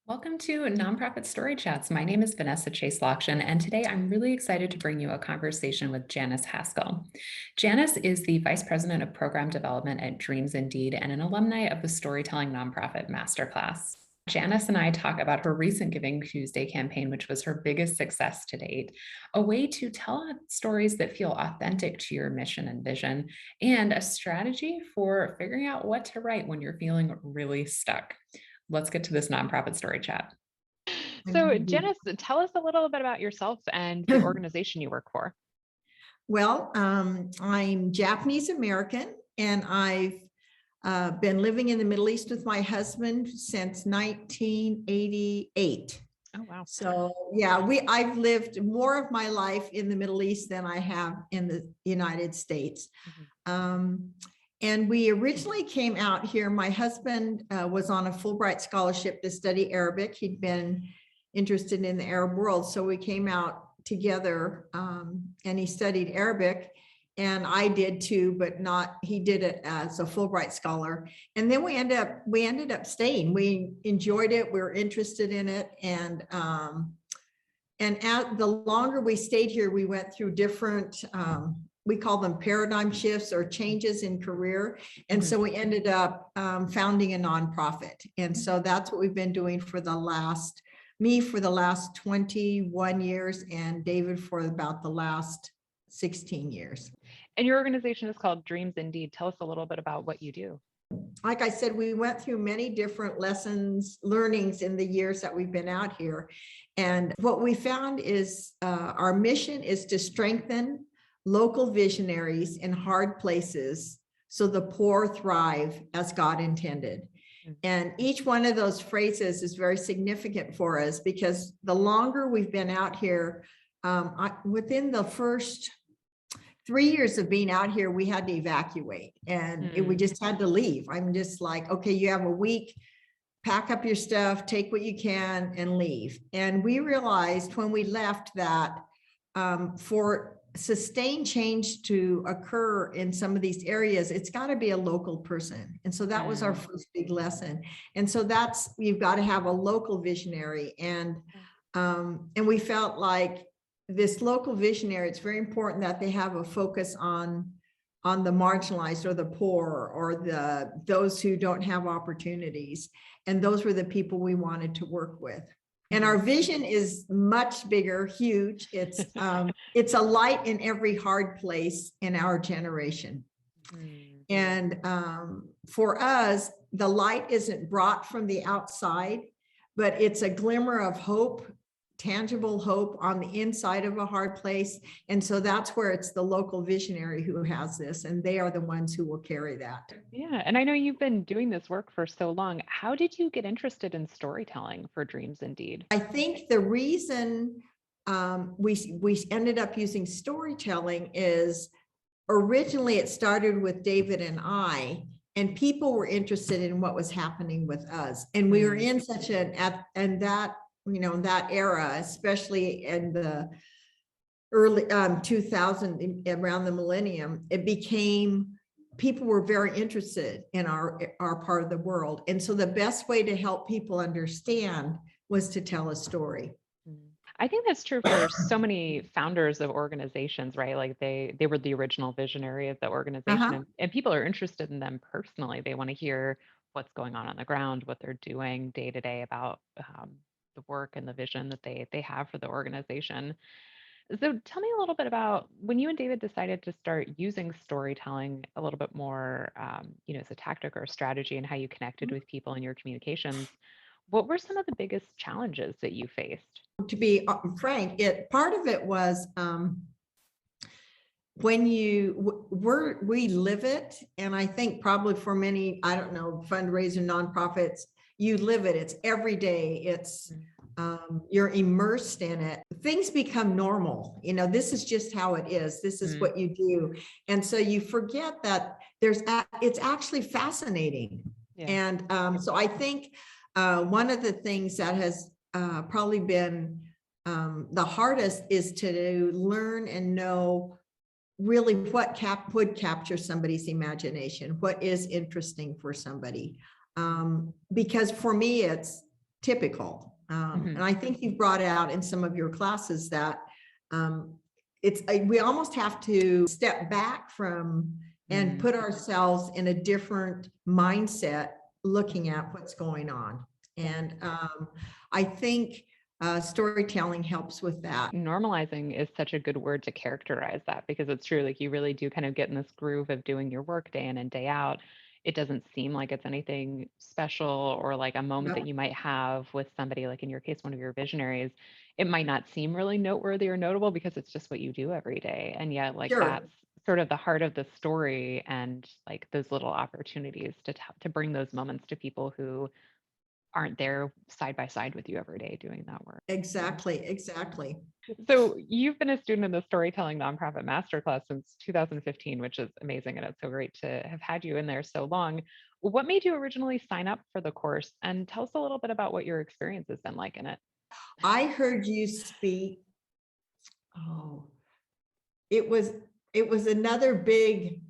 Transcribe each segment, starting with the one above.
Welcome to Nonprofit Story Chats. My name is Vanessa Chase Lockshin, and today I'm really excited to bring you a conversation with Janice Haskell. Janice is the Vice President of Program Development at Dreams Indeed and an alumni of the storytelling nonprofit Masterclass. Janice and I talk about her recent Giving Tuesday campaign, which was her biggest success to date, a way to tell stories that feel authentic to your mission and vision, and a strategy for figuring out what to write when you're feeling really stuck. Let's get to this nonprofit story chat. So, Janice, tell us a little bit about yourself and the organization you work for. Well, I'm Japanese American, and I've been living in the Middle East with my husband since 1988. Oh, wow. So yeah, I've lived more of my life in the Middle East than I have in the United States. And we originally came out here. My husband was on a Fulbright scholarship to study Arabic. He'd been interested in the Arab world. So we came out together, and he studied Arabic, and I did too, but he did it as a Fulbright scholar. And then we ended up staying. We enjoyed it. We were interested in it. And the longer we stayed here, we went through different, we call them paradigm shifts or changes in career. And so we ended up founding a nonprofit. And so that's what we've been doing for the last 21 years, and David for about the last 16 years. And your organization is called Dreams Indeed. Tell us a little bit about what you do. Like I said, we went through many different learnings in the years that we've been out here. And what we found is our mission is to strengthen local visionaries in hard places so the poor thrive as God intended. And each one of those phrases is very significant for us, because the longer we've been out here, within the first 3 years of being out here, we had to evacuate, and we just had to leave. I'm just like, okay, you have a week, pack up your stuff, take what you can and leave. And we realized when we left that for sustained change to occur in some of these areas, it's got to be a local person. And so that was our first big lesson. And so you've got to have a local visionary. And we felt like this local visionary, it's very important that they have a focus on the marginalized or the poor or those who don't have opportunities. And those were the people we wanted to work with. And our vision is much bigger, huge. It's a light in every hard place in our generation. And for us, the light isn't brought from the outside, but it's a glimmer of hope, tangible hope on the inside of a hard place. And so that's where it's the local visionary who has this, and they are the ones who will carry that. Yeah. And I know you've been doing this work for so long. How did you get interested in storytelling for Dreams Indeed? I think the reason we ended up using storytelling is originally it started with David and I, and people were interested in what was happening with us. And we were in such that era, especially in the early 2000, around the millennium, people were very interested in our part of the world. And so the best way to help people understand was to tell a story. I think that's true for so many founders of organizations, right? Like they were the original visionary of the organization, and people are interested in them personally. They want to hear what's going on the ground, what they're doing day to day about the work and the vision that they have for the organization. So tell me a little bit about when you and David decided to start using storytelling a little bit more, as a tactic or a strategy, and how you connected with people in your communications. What were some of the biggest challenges that you faced? To be frank, part of it was when we live it, and I think probably for many, I don't know, fundraiser nonprofits, you live it. It's every day. It's you're immersed in it. Things become normal. This is just how it is. This is what you do, and so you forget that it's actually fascinating. Yeah. And so I think one of the things that has probably been the hardest is to learn and know really what would capture somebody's imagination, what is interesting for somebody. Because for me, it's typical. Mhm. And I think you've brought out in some of your classes that we almost have to step back from and put ourselves in a different mindset looking at what's going on. And I think storytelling helps with that. Normalizing is such a good word to characterize that, because it's true. Like, you really do kind of get in this groove of doing your work day in and day out. It doesn't seem like it's anything special, or like a moment No. that you might have with somebody, like in your case, one of your visionaries. It might not seem really noteworthy or notable because it's just what you do every day. And yet, like, Sure. that's sort of the heart of the story, and like those little opportunities to bring those moments to people who aren't there side by side with you every day doing that work. Exactly. So you've been a student in the Storytelling Nonprofit Masterclass since 2015, which is amazing. And it's so great to have had you in there so long. What made you originally sign up for the course? And tell us a little bit about what your experience has been like in it. I heard you speak. Oh, it was another big,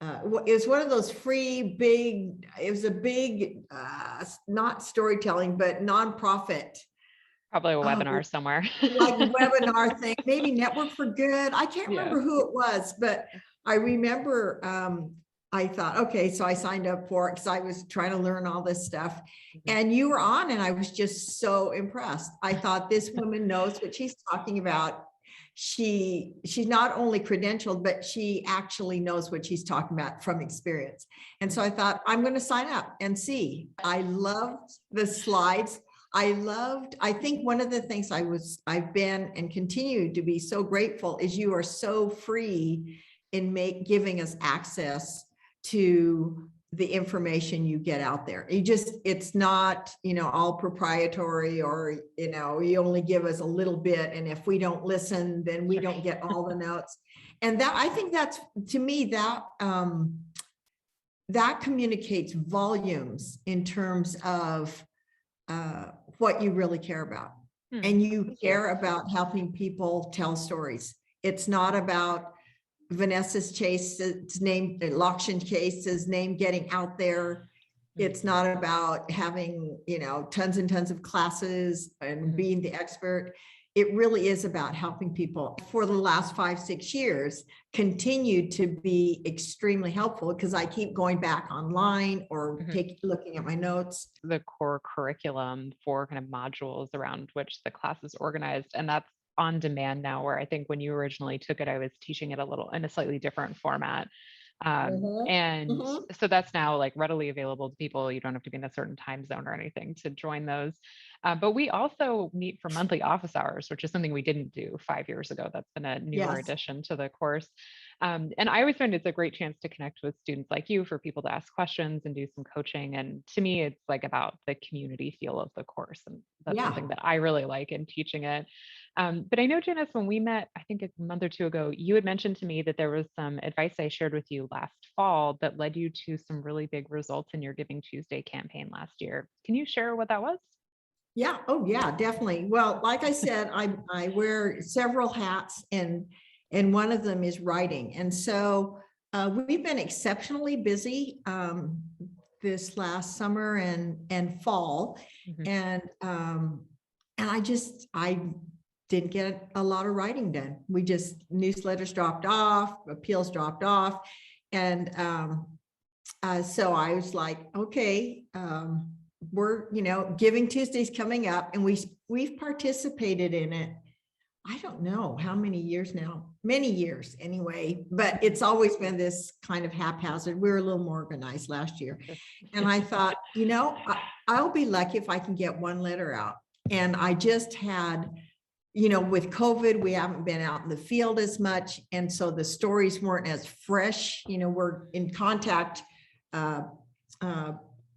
it was one of those free big, it was a big, not storytelling, but nonprofit. Probably a Oh, webinar somewhere. like webinar thing, maybe Network for Good. I can't Yeah. remember who it was, but I remember I thought, okay, so I signed up for it because I was trying to learn all this stuff. And you were on, and I was just so impressed. I thought, this woman knows what she's talking about. She's not only credentialed, but she actually knows what she's talking about from experience. And so I thought, I'm going to sign up and see. I loved the slides. I think one of the things I've been and continue to be so grateful is you are so free in giving us access to the information you get out there. It's not, all proprietary, or, you only give us a little bit. And if we don't listen, then we don't get all the notes. And that, I think that's, to me, that communicates volumes in terms of what you really care about. And you care about helping people tell stories. It's not about Vanessa's Chase's name, Lokshin Chase's name getting out there. It's not about having, tons and tons of classes and being the expert. It really is about helping people. For the last 5-6 years, continue to be extremely helpful, because I keep going back online or looking at my notes. The core curriculum for kind of modules around which the class is organized, and that's on demand now, where I think when you originally took it, I was teaching it a little in a slightly different format. And so that's now like readily available to people. You don't have to be in a certain time zone or anything to join those. But we also meet for monthly office hours, which is something we didn't do 5 years ago. That's been a newer addition to the course. And I always find it's a great chance to connect with students like you, for people to ask questions and do some coaching. And to me, it's like about the community feel of the course. And that's something that I really like in teaching it. But I know, Janice, when we met, I think a month or two ago, you had mentioned to me that there was some advice I shared with you last fall that led you to some really big results in your Giving Tuesday campaign last year. Can you share what that was? Yeah. Oh, yeah, definitely. Well, like I said, I wear several hats, and one of them is writing. And so we've been exceptionally busy this last summer and fall. And I didn't get a lot of writing done. Newsletters dropped off, appeals dropped off. And so I was like, okay, we're, Giving Tuesday's coming up, and we've participated in it. I don't know how many years now, many years anyway, but it's always been this kind of haphazard. We were a little more organized last year. And I thought, I'll be lucky if I can get one letter out. And I just had, with COVID, we haven't been out in the field as much. And so the stories weren't as fresh. We're in contact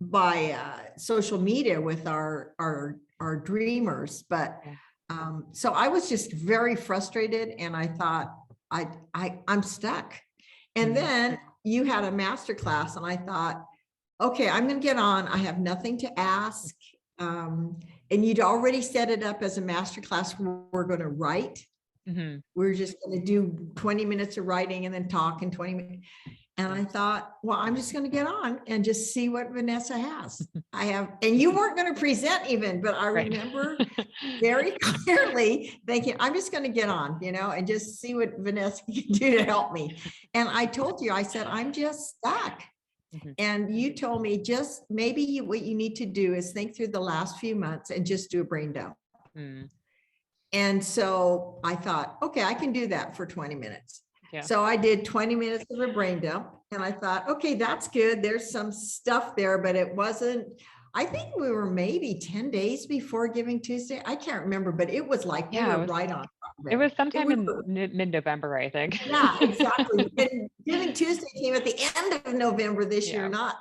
by social media with our dreamers. But so I was just very frustrated, and I thought, I'm stuck. And then you had a masterclass, and I thought, okay, I'm going to get on. I have nothing to ask. And you'd already set it up as a masterclass. We're going to write. We're just going to do 20 minutes of writing and then talk in 20 minutes. And I thought, well, I'm just going to get on and just see what Vanessa has. And you weren't going to present even, but I Right. remember very clearly thinking, I'm just going to get on, and just see what Vanessa can do to help me. And I told you, I said, I'm just stuck. And you told me just maybe what you need to do is think through the last few months and just do a brain dump. And so I thought, okay, I can do that for 20 minutes. Yeah. So I did 20 minutes of a brain dump and I thought, okay, that's good. There's some stuff there, but it wasn't, I think we were maybe 10 days before Giving Tuesday. I can't remember, but it was like, we were right on. It was sometime in mid-November, I think. Yeah, exactly. And Giving Tuesday came at the end of November this year, not.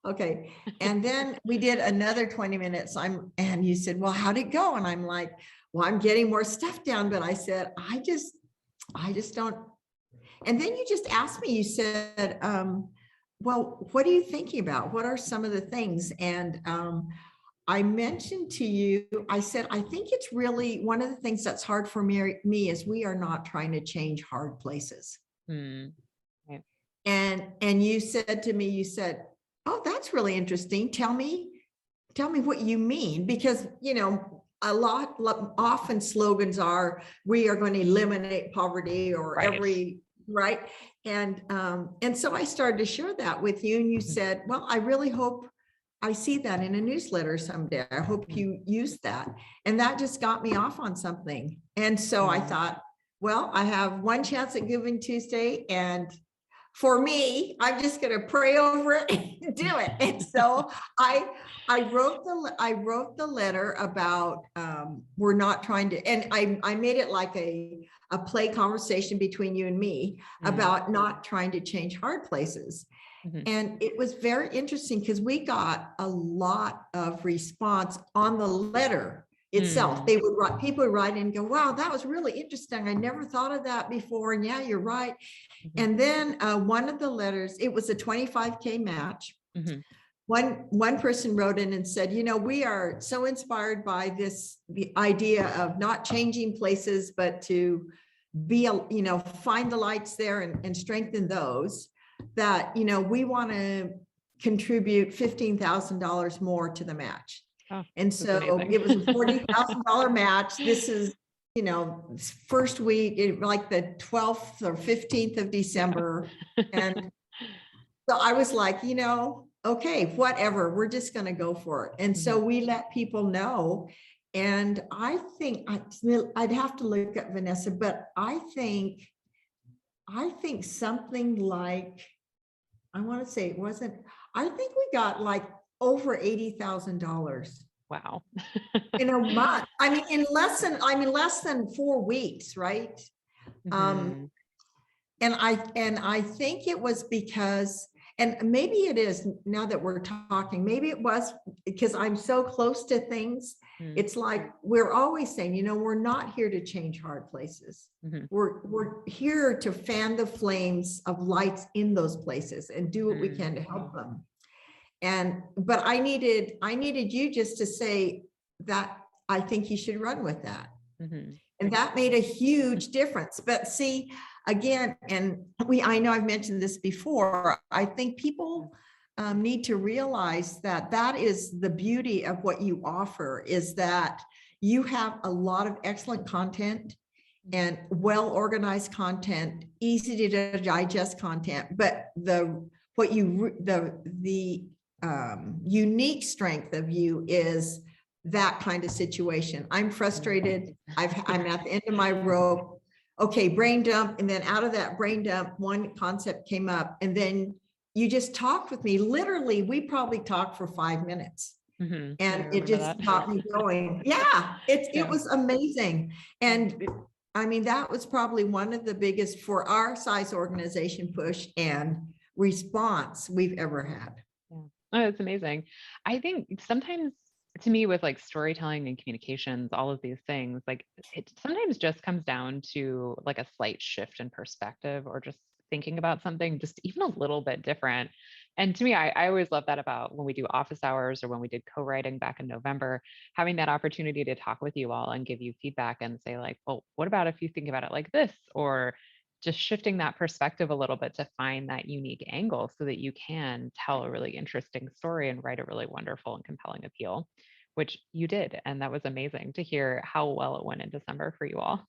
Okay. And then we did another 20 minutes. And you said, well, how'd it go? And I'm like, well, I'm getting more stuff down. But I said, I just don't. And then you just asked me, you said, well, what are you thinking about? What are some of the things? And I mentioned to you, I said, I think it's really one of the things that's hard for me is we are not trying to change hard places. Right. And you said to me, you said, oh, that's really interesting. Tell me what you mean, because, often slogans are, we are going to eliminate poverty or right. And so I started to share that with you and you said, well, I really hope I see that in a newsletter someday. I hope you use that. And that just got me off on something. And so I thought, well, I have one chance at Giving Tuesday. And for me, I'm just going to pray over it and do it. And so I wrote the letter about we're not trying to, and I made it like a play conversation between you and me about not trying to change hard places. And it was very interesting because we got a lot of response on the letter itself. People would write in and go, wow, that was really interesting. I never thought of that before. And yeah, you're right. And then one of the letters, it was a 25K match. One person wrote in and said, we are so inspired by the idea of not changing places, but to be, find the lights there and strengthen those, that, we want to contribute $15,000 more to the match. Oh, and so it was a $40,000 match. This is, first week, like the 12th or 15th of December. And so I was like, okay, whatever, we're just going to go for it. And so we let people know. And I think I'd have to look at Vanessa, but I think something like, I want to say I think we got like over $80,000. Wow. In a month. I mean, in less than 4 weeks, right? And I think it was because, and maybe it is now that we're talking, maybe it was because I'm so close to things. It's like, we're always saying, we're not here to change hard places. We're here to fan the flames of lights in those places and do what we can to help them. But I needed you just to say that I think you should run with that. And that made a huge difference. But see, again, and I know I've mentioned this before, I think people need to realize that is the beauty of what you offer, is that you have a lot of excellent content and well-organized content, easy to digest content, but the unique strength of you is that kind of situation. I'm frustrated. I'm at the end of my rope. Okay, brain dump. And then out of that brain dump, one concept came up, and then you just talked with me. Literally, we probably talked for 5 minutes. And it just got me going. Yeah, it was amazing. And I mean, that was probably one of the biggest, for our size organization, push and response we've ever had. Oh, it's amazing. I think sometimes, to me, with like storytelling and communications, all of these things, like it sometimes just comes down to like a slight shift in perspective, or just thinking about something just even a little bit different. And to me, I always love that about when we do office hours or when we did co-writing back in November, having that opportunity to talk with you all and give you feedback and say like, well, what about if you think about it like this? Or just shifting that perspective a little bit to find that unique angle so that you can tell a really interesting story and write a really wonderful and compelling appeal, which you did. And that was amazing to hear how well it went in December for you all.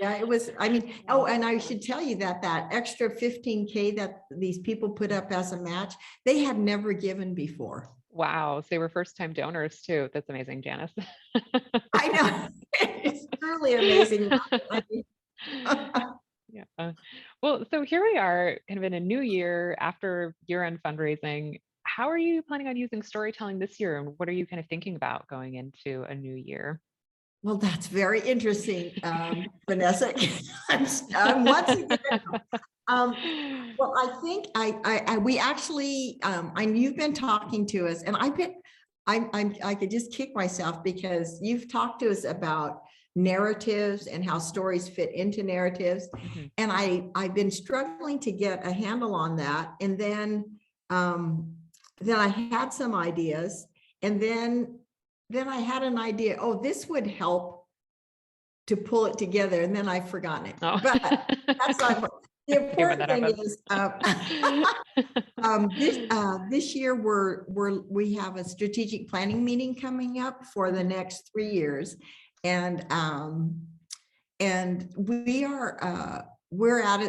Yeah, it was, I mean, oh, and I should tell you that that extra 15K that these people put up as a match, they had never given before. Wow. So they were first time donors too. That's amazing, Janice. I know. It's truly amazing. Yeah. Well, so here we are kind of in a new year after year-end fundraising. How are you planning on using storytelling this year? And what are you kind of thinking about going into a new year? Well, that's very interesting, Vanessa. I'm once again, well, I think we actually, and you've been talking to us, and I could just kick myself because you've talked to us about narratives and how stories fit into narratives. Mhm. And I've been struggling to get a handle on that. And then I had some ideas, and then I had an idea, oh, this would help to pull it together. And then I've forgotten it. Oh. But that's not the important thing is this year we have a strategic planning meeting coming up for the next 3 years. And we're at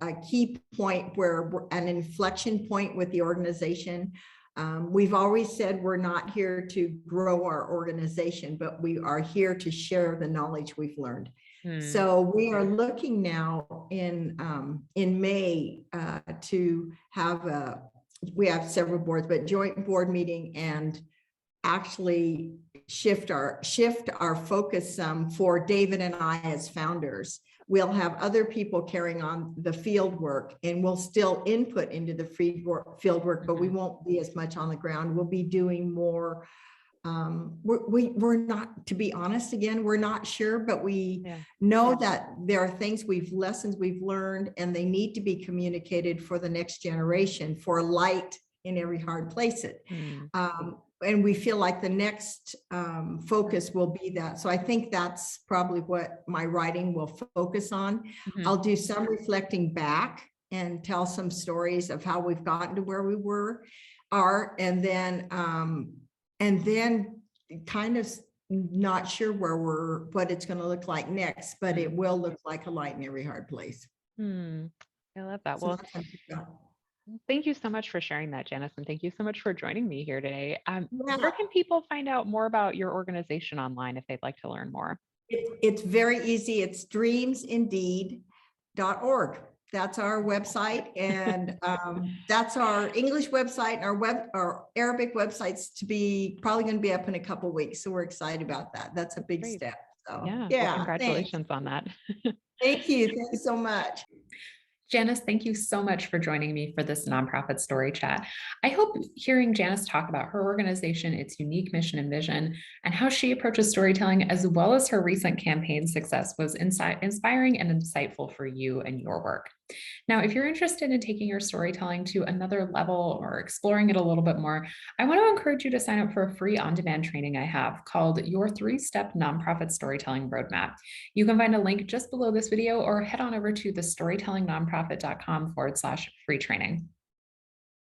a key point where we're at an inflection point with the organization. We've always said we're not here to grow our organization, but we are here to share the knowledge we've learned. So we are looking now in May to have we have several boards, but joint board meeting, and actually shift our focus some for David and I as founders. We'll have other people carrying on the field work, and we'll still input into the field work, but we won't be as much on the ground. We'll be doing more. We're not, to be honest, again, we're not sure, but we know that there are lessons we've learned, and they need to be communicated for the next generation, for light in every hard place. And we feel like the next focus will be that. So I think that's probably what my writing will focus on. I'll do some reflecting back and tell some stories of how we've gotten to where we are, and then kind of not sure what it's going to look like next, but it will look like a light in every hard place. I love that. So Well, thank you so much for sharing that, Janice, and thank you so much for joining me here today. Where can people find out more about your organization online if they'd like to learn more? It's very easy. It's dreamsindeed.org. That's our website, and that's our English website. Our Arabic website's probably going to be up in a couple of weeks, so we're excited about that. That's a big Great. step. So Well, yeah, congratulations on that. Thank you. Thank you so much. Janice, thank you so much for joining me for this nonprofit story chat. I hope hearing Janice talk about her organization, its unique mission and vision, and how she approaches storytelling, as well as her recent campaign success, was inspiring and insightful for you and your work. Now, if you're interested in taking your storytelling to another level or exploring it a little bit more, I want to encourage you to sign up for a free on-demand training I have called Your 3-Step Nonprofit Storytelling Roadmap. You can find a link just below this video, or head on over to thestorytellingnonprofit.com/free training.